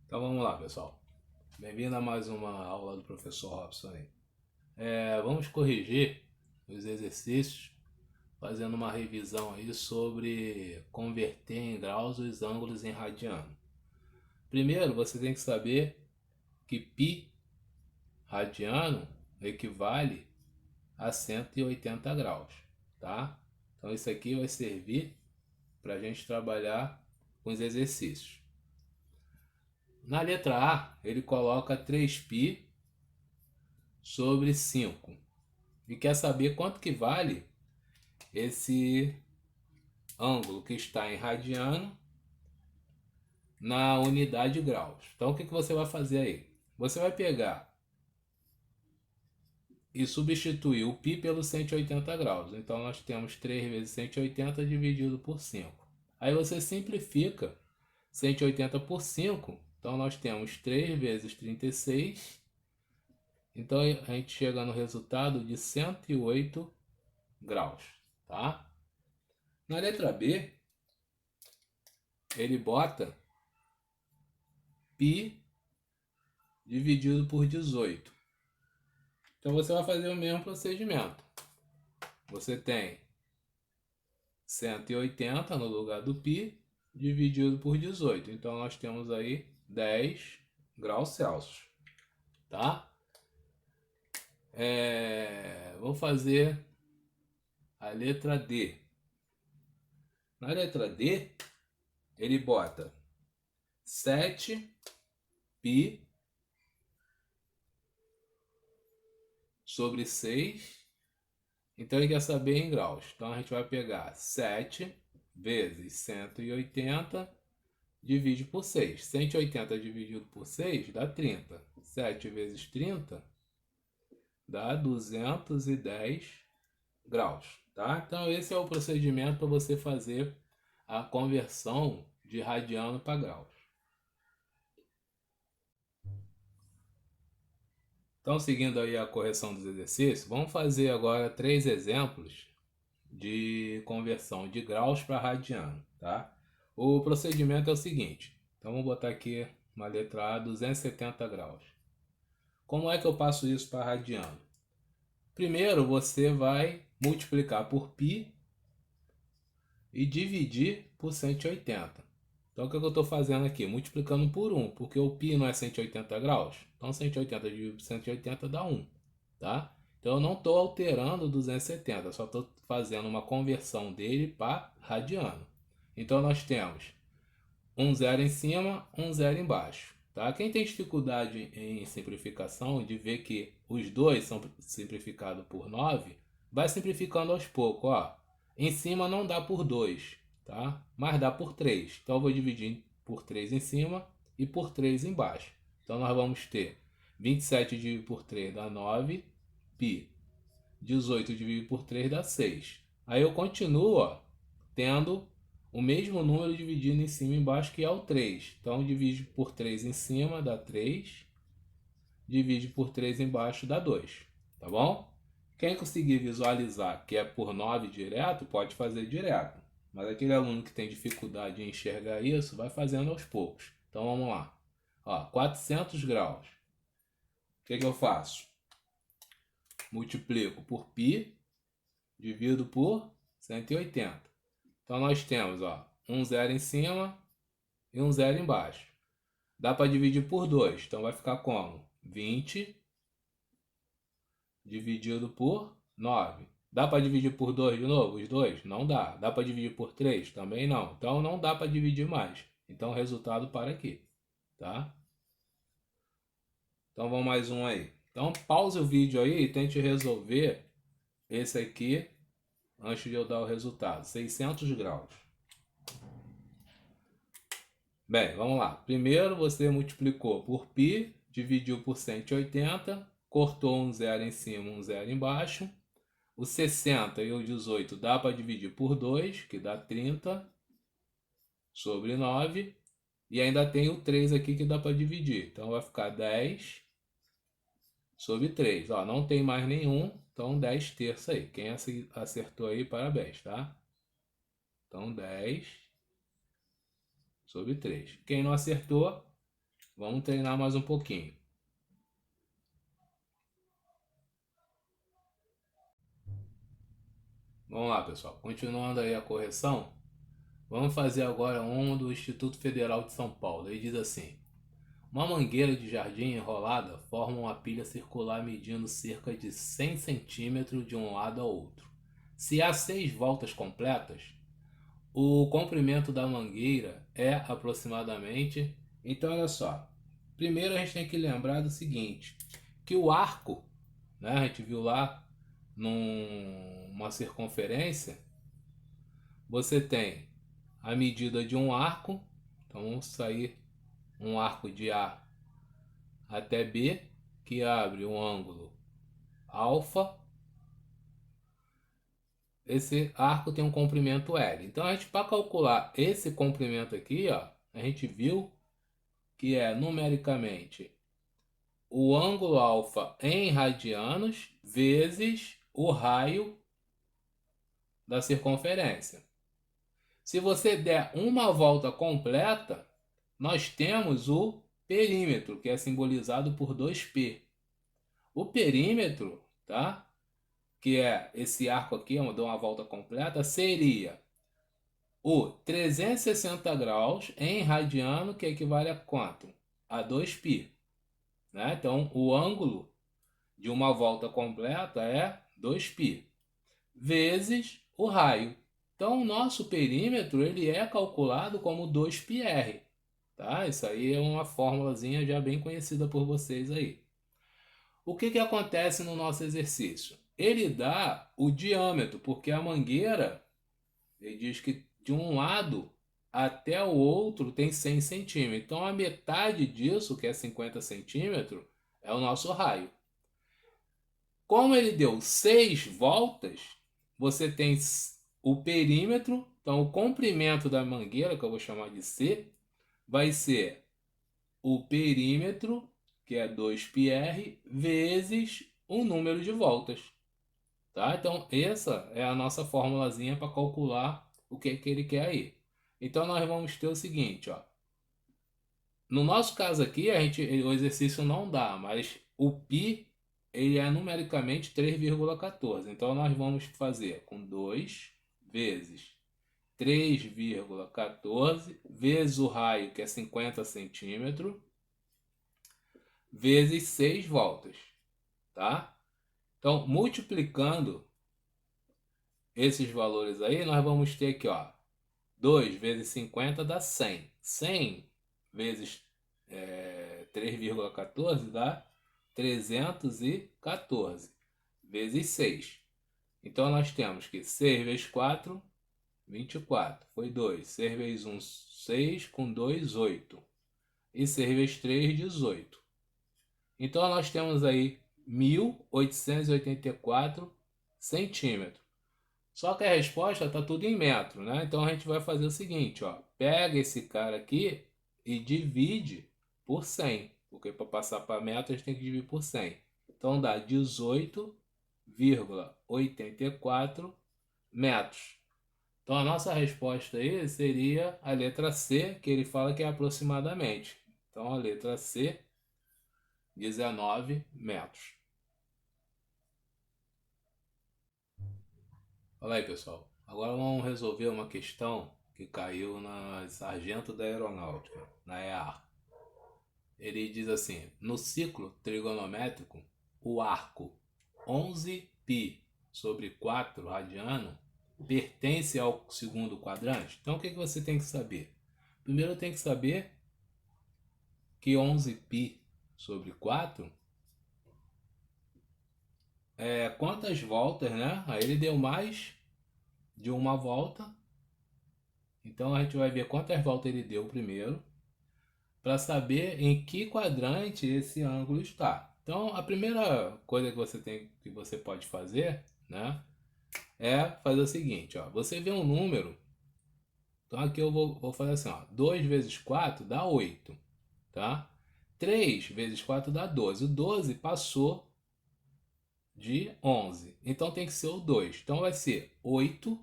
Então vamos lá, pessoal. Bem-vindo a mais uma aula do professor Robson aí. Vamos corrigir os exercícios, fazendo uma revisão aí sobre converter em graus os ângulos em radiano. Primeiro, você tem que saber que π radiano equivale a 180 graus, tá? Então isso aqui vai servir para a gente trabalhar com os exercícios. Na letra A, ele coloca 3π sobre 5 e quer saber quanto que vale esse ângulo que está em radiano na unidade de graus. Então o que você vai fazer aí? Você vai pegar e substituir o π pelo 180 graus. Então nós temos 3 vezes 180 dividido por 5. Aí você simplifica 180 por 5. Então nós temos 3 vezes 36. Então a gente chega no resultado de 108 graus, tá? Na letra B, ele bota π dividido por 18. Então você vai fazer o mesmo procedimento. Você tem 180 no lugar do π dividido por 18. Então nós temos aí 10 graus Celsius, tá? Vou fazer a letra D. Na letra D, ele bota 7π sobre 6. Então ele quer saber em graus. Então a gente vai pegar 7 vezes 180 divide por 6. 180 dividido por 6 dá 30. 7 vezes 30 dá 210 graus. Tá? Então esse é o procedimento para você fazer a conversão de radiano para graus. Então, seguindo aí a correção dos exercícios, vamos fazer agora 3 exemplos de conversão de graus para radiano, tá? O procedimento é o seguinte. Então, vamos botar aqui uma letra A, 270 graus. Como é que eu passo isso para radiano? Primeiro, você vai multiplicar por π e dividir por 180. Então, o que eu estou fazendo aqui? Multiplicando por 1, porque o π não é 180 graus. Então, 180 dividido por 180 dá 1, tá? Então, eu não estou alterando 270, só estou fazendo uma conversão dele para radiano. Então, nós temos um zero em cima, um zero embaixo, tá? Quem tem dificuldade em simplificação, de ver que os dois são simplificados por 9, vai simplificando aos poucos, ó. Em cima não dá por 2, tá? Mas dá por 3. Então eu vou dividir por 3 em cima e por 3 embaixo. Então nós vamos ter 27 dividido por 3 dá 9, π. 18 dividido por 3 dá 6. Aí eu continuo, ó, tendo o mesmo número dividido em cima e embaixo, que é o 3. Então divide por 3 em cima dá 3, divide por 3 embaixo dá 2, tá bom? Quem conseguir visualizar que é por 9 direto, pode fazer direto. Mas aquele aluno que tem dificuldade em enxergar isso, vai fazendo aos poucos. Então vamos lá. Ó, 400 graus. O que eu faço? Multiplico por π, divido por 180. Então nós temos, ó, um zero em cima e um zero embaixo. Dá para dividir por 2. Então vai ficar como? 20 dividido por 9. Dá para dividir por 2 de novo? Os dois? Não dá. Dá para dividir por 3? Também não. Então não dá para dividir mais. Então o resultado para aqui, tá? Então vamos mais um aí. Então pause o vídeo aí e tente resolver esse aqui antes de eu dar o resultado. 600 graus. Bem, vamos lá. Primeiro você multiplicou por π, dividiu por 180, cortou um zero em cima, um zero embaixo. O 60 e o 18 dá para dividir por 2, que dá 30 sobre 9. E ainda tem o 3 aqui que dá para dividir. Então vai ficar 10 sobre 3. Ó, não tem mais nenhum, então 10 terços aí. Quem acertou aí, parabéns, tá? Então 10 sobre 3. Quem não acertou, Vamos treinar mais um pouquinho. Vamos lá, pessoal. Continuando aí a correção, vamos fazer agora um do Instituto Federal de São Paulo. Ele diz assim: uma mangueira de jardim enrolada forma uma pilha circular medindo cerca de 100 centímetros de um lado ao outro. Se há 6 voltas completas, o comprimento da mangueira é aproximadamente... Então, olha só. Primeiro a gente tem que lembrar do seguinte, que o arco, né, a gente viu lá numa circunferência, você tem a medida de um arco, então vamos sair um arco de A até B, que abre um ângulo alfa. Esse arco tem um comprimento L. Então a gente, para calcular esse comprimento aqui, ó, a gente viu que é numericamente o ângulo alfa em radianos vezes o raio da circunferência. Se você der uma volta completa, nós temos o perímetro, que é simbolizado por 2π. O perímetro, tá? Que é esse arco aqui, eu dou uma volta completa, seria o 360 graus em radiano, que equivale a quanto? A 2π. Né? Então, o ângulo de uma volta completa é 2π, vezes o raio. Então, o nosso perímetro ele é calculado como 2πr. Tá? Isso aí é uma fórmulazinha já bem conhecida por vocês aí. O que acontece no nosso exercício? Ele dá o diâmetro, porque a mangueira, ele diz que de um lado até o outro tem 100 centímetros. Então, a metade disso, que é 50 centímetros, é o nosso raio. Como ele deu 6 voltas, você tem o perímetro, então o comprimento da mangueira, que eu vou chamar de C, vai ser o perímetro, que é 2πr, vezes o número de voltas. Tá? Então, essa é a nossa formulazinha para calcular o que ele quer aí. Então, nós vamos ter o seguinte, ó. No nosso caso aqui, o exercício não dá, mas o π ele é numericamente 3,14. Então, nós vamos fazer com 2 vezes 3,14 vezes o raio, que é 50 centímetros, vezes 6 voltas. Tá? Então, multiplicando esses valores aí, nós vamos ter aqui, ó, 2 vezes 50 dá 100. 100 vezes 3,14 dá 314 vezes 6. Então, nós temos que 6 vezes 4, 24. Foi 2. 6 vezes 1, 6. Com 2, 8. E 6 vezes 3, 18. Então, nós temos aí 1.884 centímetros. Só que a resposta está tudo em metro, né? Então a gente vai fazer o seguinte, ó. Pega esse cara aqui e divide por 100. Porque para passar para metro a gente tem que dividir por 100. Então dá 18,84 metros. Então a nossa resposta aí seria a letra C, que ele fala que é aproximadamente. Então a letra C, 19 metros. Olha aí, pessoal. Agora vamos resolver uma questão que caiu na Sargento da Aeronáutica, na EAR. Ele diz assim: no ciclo trigonométrico, o arco 11π sobre 4 radiano pertence ao segundo quadrante. Então o que você tem que saber? Primeiro tem que saber que 11π sobre 4 é quantas voltas, né? Aí ele deu mais de uma volta. Então a gente vai ver quantas voltas ele deu primeiro, para saber em que quadrante esse ângulo está. Então a primeira coisa que você pode fazer, né, é fazer o seguinte, ó. Você vê um número. Então aqui eu vou fazer assim, ó. 2 vezes 4 dá 8, tá? 3 vezes 4 dá 12. O 12 passou de 11. Então tem que ser o 2. Então vai ser 8π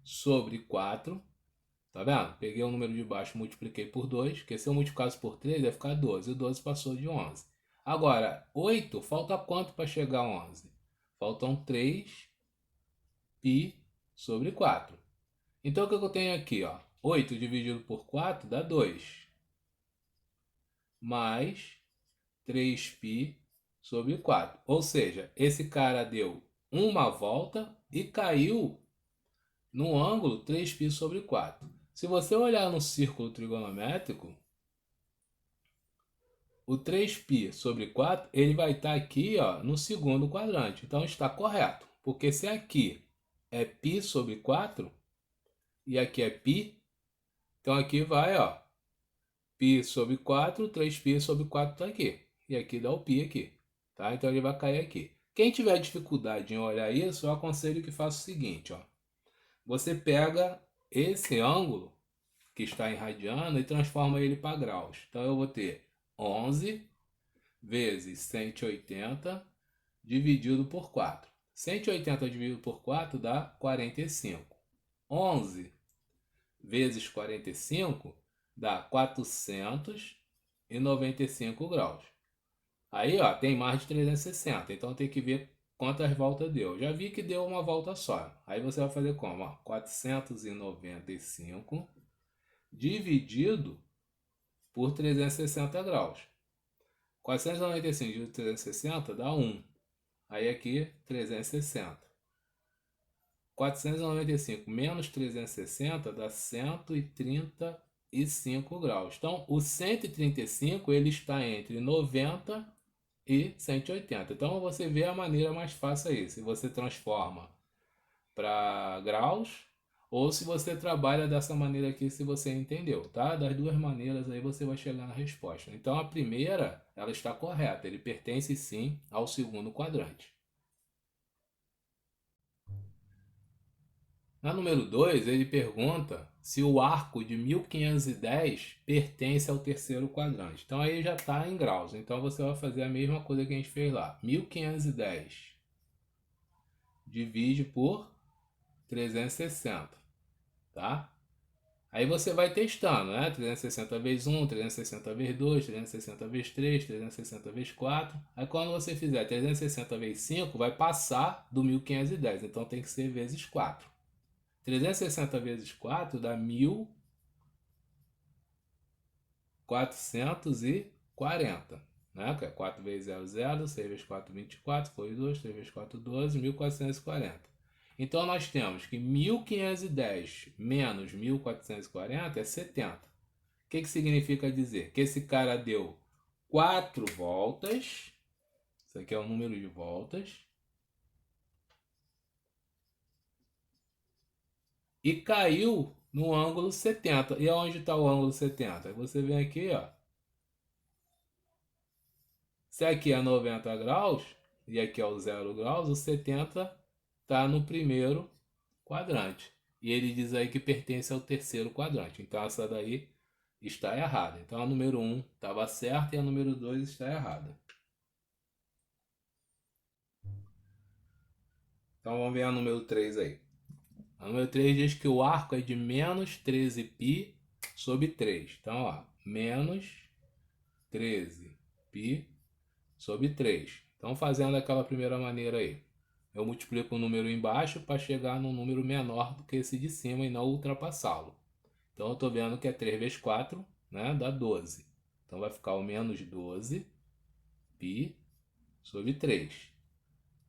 sobre 4 Tá vendo? Peguei o número de baixo, multipliquei por 2, que se eu multiplicasse por 3, vai ficar 12. E 12 passou de 11. Agora, 8, falta quanto para chegar a 11? Faltam 3 π sobre 4. Então, o que eu tenho aqui? Ó? 8 dividido por 4 dá 2. Mais 3π sobre 4. Ou seja, esse cara deu uma volta e caiu no ângulo 3π sobre 4. Se você olhar no círculo trigonométrico, o 3π sobre 4 ele vai estar aqui, ó, no segundo quadrante. Então está correto. Porque se aqui é π sobre 4 e aqui é π, então aqui vai, ó, π sobre 4, 3π sobre 4 está aqui. E aqui dá o π aqui. Tá? Então ele vai cair aqui. Quem tiver dificuldade em olhar isso, eu aconselho que faça o seguinte, ó. Você pega esse ângulo que está em radiano e transforma ele para graus. Então eu vou ter 11 vezes 180 dividido por 4. 180 dividido por 4 dá 45. 11 vezes 45 dá 495 graus. Aí, ó, tem mais de 360, então tem que ver quantas voltas deu. Já vi que deu uma volta só. Aí você vai fazer como? Ó, 495 dividido por 360 graus. 495 dividido por 360 dá 1. Aí aqui, 360. 495 menos 360 dá 135 graus. Então, o 135 ele está entre 90 e 180. Então, você vê a maneira mais fácil aí. Se você transforma para graus ou se você trabalha dessa maneira aqui, se você entendeu, tá? Das duas maneiras aí você vai chegar na resposta. Então, a primeira, ela está correta. Ele pertence sim ao segundo quadrante. Na número 2, ele pergunta se o arco de 1510 pertence ao terceiro quadrante. Então aí já está em graus. Então você vai fazer a mesma coisa que a gente fez lá. 1510 divide por 360, tá? Aí você vai testando, né? 360 vezes 1, 360 vezes 2, 360 vezes 3, 360 vezes 4. Aí quando você fizer 360 vezes 5, vai passar do 1510. Então tem que ser vezes 4. 360 vezes 4 dá 1440, né? Que é 4 vezes 0, 0, 6 vezes 4, 24, foi 2, 3 vezes 4, 12, 1440. Então nós temos que 1510 menos 1440 é 70. O que significa dizer? Que esse cara deu 4 voltas, isso aqui é o número de voltas, e caiu no ângulo 70. E onde está o ângulo 70? Aí você vem aqui, ó. Se aqui é 90 graus e aqui é o 0 graus, o 70 está no primeiro quadrante. E ele diz aí que pertence ao terceiro quadrante. Então essa daí está errada. Então a número 1 estava certa e a número 2 está errada. Então vamos ver a número 3 aí. A número 3 diz que o arco é de menos 13π sobre 3. Então, ó, menos 13π sobre 3. Então, fazendo aquela primeira maneira aí. Eu multiplico o número embaixo para chegar num número menor do que esse de cima e não ultrapassá-lo. Então, eu estou vendo que é 3 vezes 4, né, dá 12. Então, vai ficar o menos 12π sobre 3.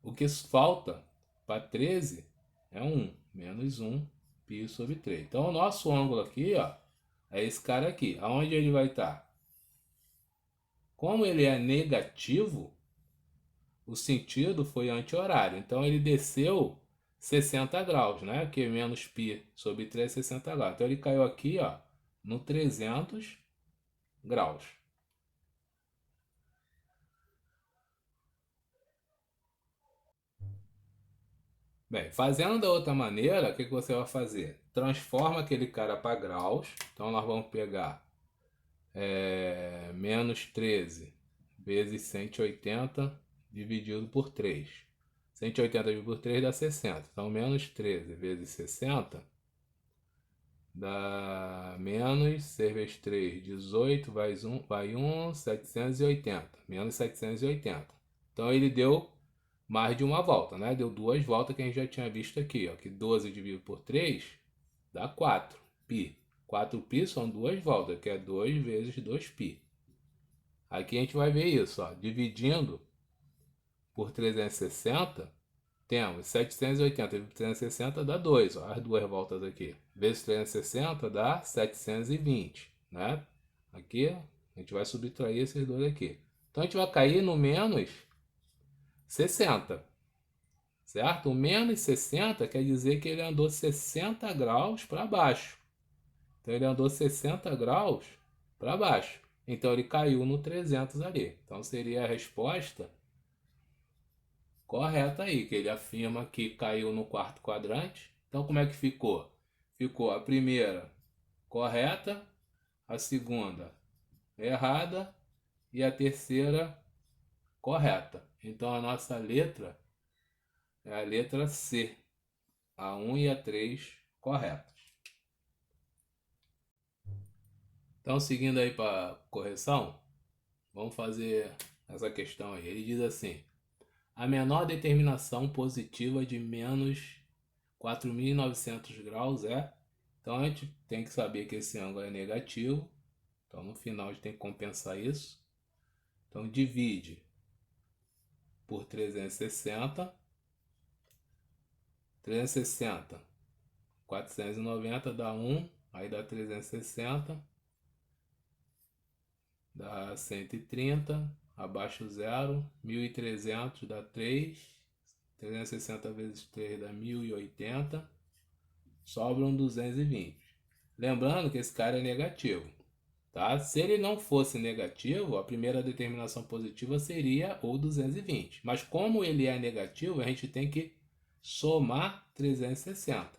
O que falta para 13 é 1, menos 1π sobre 3. Então, o nosso ângulo aqui, ó, é esse cara aqui. Aonde ele vai estar? Como ele é negativo, o sentido foi anti-horário. Então, ele desceu 60 graus, né? Que menos π sobre 3 é 60 graus. Então, ele caiu aqui, ó, no 300 graus. Bem, fazendo da outra maneira, o que você vai fazer? Transforma aquele cara para graus. Então, nós vamos pegar menos 13 vezes 180 dividido por 3. 180 dividido por 3 dá 60. Então, menos 13 vezes 60 dá menos 6 vezes 3, 18, vai 1, 780, menos 780. Então ele deu mais de uma volta, né? Deu duas voltas que a gente já tinha visto aqui, ó, que 12 dividido por 3 dá 4 π. 4π são duas voltas, que é 2 vezes 2π. Aqui a gente vai ver isso, ó, dividindo por 360, temos 780 vezes 360 dá 2, ó, as duas voltas aqui. Vezes 360 dá 720, né? Aqui a gente vai subtrair esses dois aqui. Então a gente vai cair no menos 60, certo? O menos 60 quer dizer que ele andou 60 graus para baixo. Então ele andou 60 graus para baixo. Então ele caiu no 300 ali. Então seria a resposta correta aí, que ele afirma que caiu no quarto quadrante. Então como é que ficou? Ficou a primeira correta, a segunda errada e a terceira correta. Então a nossa letra é a letra C, a 1 e a 3 corretas. Então seguindo aí para correção, vamos fazer essa questão aí. Ele diz assim: a menor determinação positiva de menos 4.900 graus é... Então a gente tem que saber que esse ângulo é negativo. Então no final a gente tem que compensar isso. Então divide por 360. 360, 490 dá 1, aí dá 360, dá 130, abaixo 0, 1.300 dá 3, 360 vezes 3 dá 1.080, sobram 220. Lembrando que esse cara é negativo, tá? Se ele não fosse negativo, a primeira determinação positiva seria o 220. Mas como ele é negativo, a gente tem que somar 360.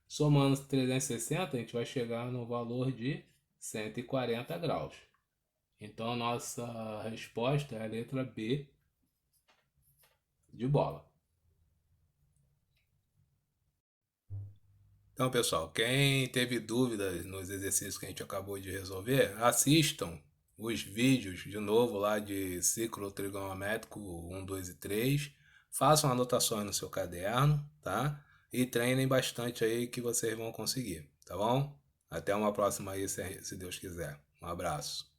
Somando 360, a gente vai chegar no valor de 140 graus. Então a nossa resposta é a letra B de bola. Então, pessoal, quem teve dúvidas nos exercícios que a gente acabou de resolver, assistam os vídeos de novo lá de ciclo trigonométrico 1, 2 e 3. Façam anotações no seu caderno, tá? E treinem bastante aí que vocês vão conseguir, tá bom? Até uma próxima aí, se Deus quiser. Um abraço.